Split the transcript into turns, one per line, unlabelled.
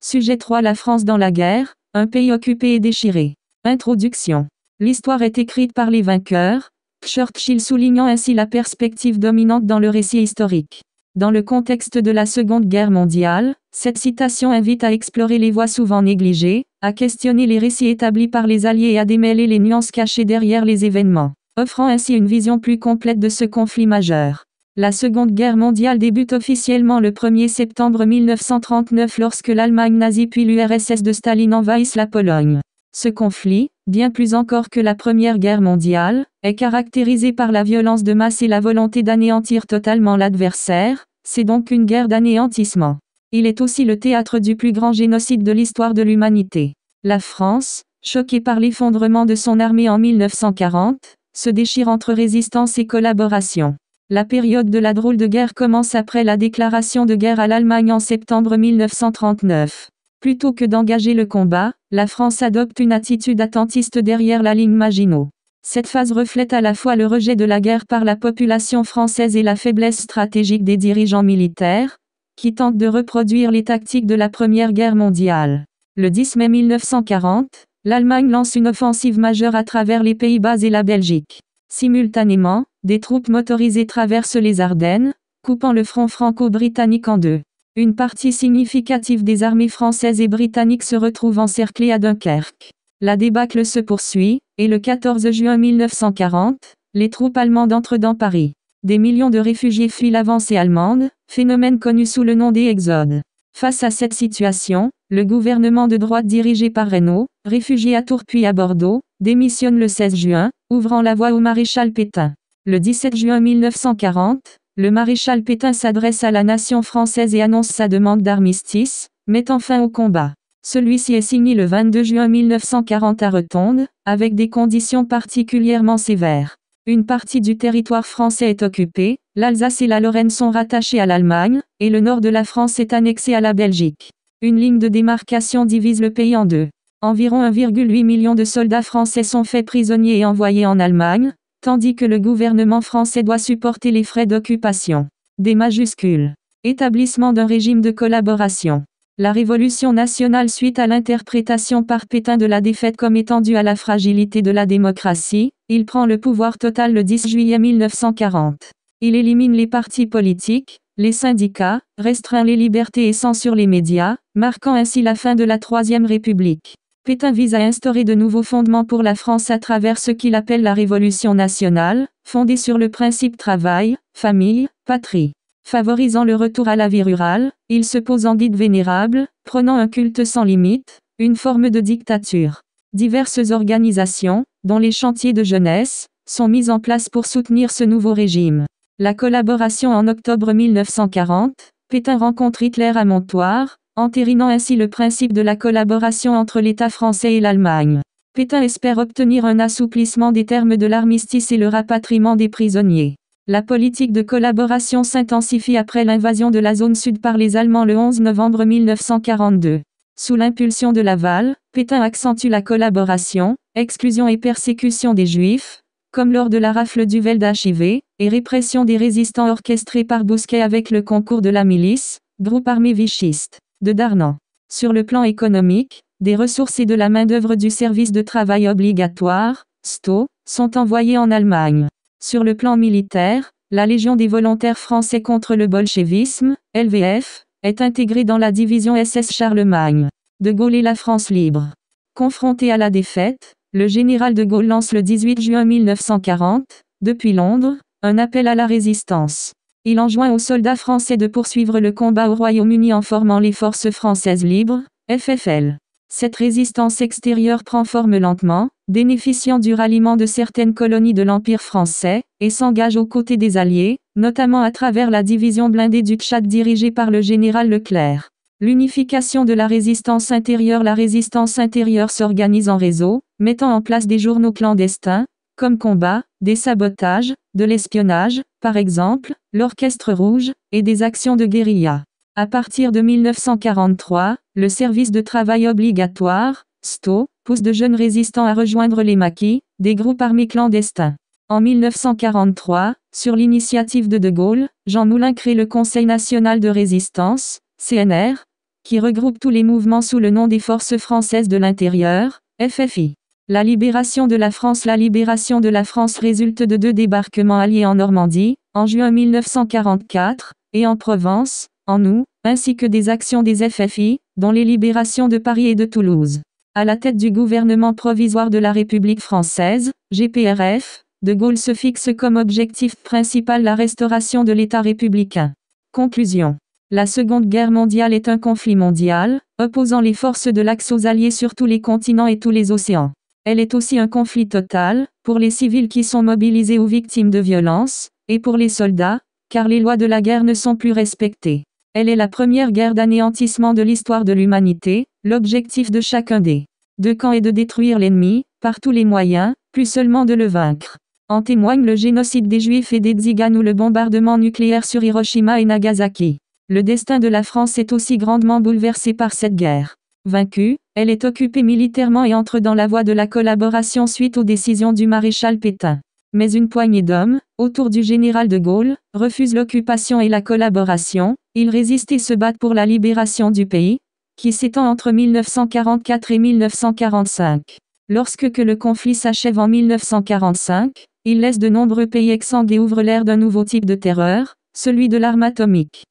Sujet 3 La France dans la guerre, un pays occupé et déchiré. Introduction. L'histoire est écrite par les vainqueurs, Churchill soulignant ainsi la perspective dominante dans le récit historique. Dans le contexte de la Seconde Guerre mondiale, cette citation invite à explorer les voies souvent négligées, à questionner les récits établis par les Alliés et à démêler les nuances cachées derrière les événements, offrant ainsi une vision plus complète de ce conflit majeur. La Seconde Guerre mondiale débute officiellement le 1er septembre 1939 lorsque l'Allemagne nazie puis l'URSS de Staline envahissent la Pologne. Ce conflit, bien plus encore que la Première Guerre mondiale, est caractérisé par la violence de masse et la volonté d'anéantir totalement l'adversaire, c'est donc une guerre d'anéantissement. Il est aussi le théâtre du plus grand génocide de l'histoire de l'humanité. La France, choquée par l'effondrement de son armée en 1940, se déchire entre résistance et collaboration. La période de la drôle de guerre commence après la déclaration de guerre à l'Allemagne en septembre 1939. Plutôt que d'engager le combat, la France adopte une attitude attentiste derrière la ligne Maginot. Cette phase reflète à la fois le rejet de la guerre par la population française et la faiblesse stratégique des dirigeants militaires, qui tentent de reproduire les tactiques de la Première Guerre mondiale. Le 10 mai 1940, l'Allemagne lance une offensive majeure à travers les Pays-Bas et la Belgique. Simultanément, des troupes motorisées traversent les Ardennes, coupant le front franco-britannique en deux. Une partie significative des armées françaises et britanniques se retrouve encerclée à Dunkerque. La débâcle se poursuit, et le 14 juin 1940, les troupes allemandes entrent dans Paris. Des millions de réfugiés fuient l'avancée allemande, phénomène connu sous le nom des exodes. Face à cette situation, le gouvernement de droite dirigé par Reynaud, réfugié à Tours puis à Bordeaux, démissionne le 16 juin, ouvrant la voie au maréchal Pétain. Le 17 juin 1940, le maréchal Pétain s'adresse à la nation française et annonce sa demande d'armistice, mettant fin au combat. Celui-ci est signé le 22 juin 1940 à Rotonde, avec des conditions particulièrement sévères. Une partie du territoire français est occupée, l'Alsace et la Lorraine sont rattachées à l'Allemagne, et le nord de la France est annexé à la Belgique. Une ligne de démarcation divise le pays en deux. Environ 1,8 million de soldats français sont faits prisonniers et envoyés en Allemagne, tandis que le gouvernement français doit supporter les frais d'occupation. Des majuscules. Établissement d'un régime de collaboration. La Révolution nationale suite à l'interprétation par Pétain de la défaite comme étant due à la fragilité de la démocratie, il prend le pouvoir total le 10 juillet 1940. Il élimine les partis politiques, les syndicats, restreint les libertés et censure les médias, marquant ainsi la fin de la Troisième République. Pétain vise à instaurer de nouveaux fondements pour la France à travers ce qu'il appelle la Révolution nationale, fondée sur le principe travail, famille, patrie. Favorisant le retour à la vie rurale, il se pose en guide vénérable, prônant un culte sans limite, une forme de dictature. Diverses organisations, dont les chantiers de jeunesse, sont mises en place pour soutenir ce nouveau régime. La collaboration en octobre 1940, Pétain rencontre Hitler à Montoire, entérinant ainsi le principe de la collaboration entre l'État français et l'Allemagne. Pétain espère obtenir un assouplissement des termes de l'armistice et le rapatriement des prisonniers. La politique de collaboration s'intensifie après l'invasion de la zone sud par les Allemands le 11 novembre 1942. Sous l'impulsion de Laval, Pétain accentue la collaboration, exclusion et persécution des Juifs, comme lors de la rafle du Vel d'Archivé, et répression des résistants orchestrés par Bousquet avec le concours de la milice, groupe armé vichiste, de Darnan. Sur le plan économique, des ressources et de la main-d'œuvre du service de travail obligatoire, STO, sont envoyées en Allemagne. Sur le plan militaire, la Légion des volontaires français contre le bolchevisme, LVF, est intégrée dans la division SS Charlemagne. De Gaulle et la France libre. Confronté à la défaite, le général de Gaulle lance le 18 juin 1940, depuis Londres, un appel à la résistance. Il enjoint aux soldats français de poursuivre le combat au Royaume-Uni en formant les Forces françaises libres, FFL. Cette résistance extérieure prend forme lentement, bénéficiant du ralliement de certaines colonies de l'Empire français, et s'engage aux côtés des Alliés, notamment à travers la division blindée du Tchad dirigée par le général Leclerc. L'unification de la résistance intérieure. La résistance intérieure s'organise en réseau, mettant en place des journaux clandestins, comme Combat, des sabotages, de l'espionnage, par exemple, l'Orchestre Rouge, et des actions de guérilla. À partir de 1943, le service de travail obligatoire, STO, pousse de jeunes résistants à rejoindre les maquis, des groupes armés clandestins. En 1943, sur l'initiative de Gaulle, Jean Moulin crée le Conseil national de résistance, CNR, qui regroupe tous les mouvements sous le nom des Forces françaises de l'intérieur, FFI. La libération de la France. La libération de la France résulte de 2 débarquements alliés en Normandie, en juin 1944, et en Provence, en août, ainsi que des actions des FFI, dont les libérations de Paris et de Toulouse. À la tête du gouvernement provisoire de la République française, GPRF, De Gaulle se fixe comme objectif principal la restauration de l'État républicain. Conclusion. La Seconde Guerre mondiale est un conflit mondial, opposant les forces de l'Axe aux Alliés sur tous les continents et tous les océans. Elle est aussi un conflit total, pour les civils qui sont mobilisés ou victimes de violences, et pour les soldats, car les lois de la guerre ne sont plus respectées. Elle est la première guerre d'anéantissement de l'histoire de l'humanité. L'objectif de chacun des 2 camps est de détruire l'ennemi, par tous les moyens, plus seulement de le vaincre. En témoigne le génocide des Juifs et des Tziganes ou le bombardement nucléaire sur Hiroshima et Nagasaki. Le destin de la France est aussi grandement bouleversé par cette guerre. Vaincue, elle est occupée militairement et entre dans la voie de la collaboration suite aux décisions du maréchal Pétain. Mais une poignée d'hommes, autour du général de Gaulle, refusent l'occupation et la collaboration. Ils résistent et se battent pour la libération du pays, qui s'étend entre 1944 et 1945. Lorsque le conflit s'achève en 1945, il laisse de nombreux pays exsangues et ouvre l'ère d'un nouveau type de terreur, celui de l'arme atomique.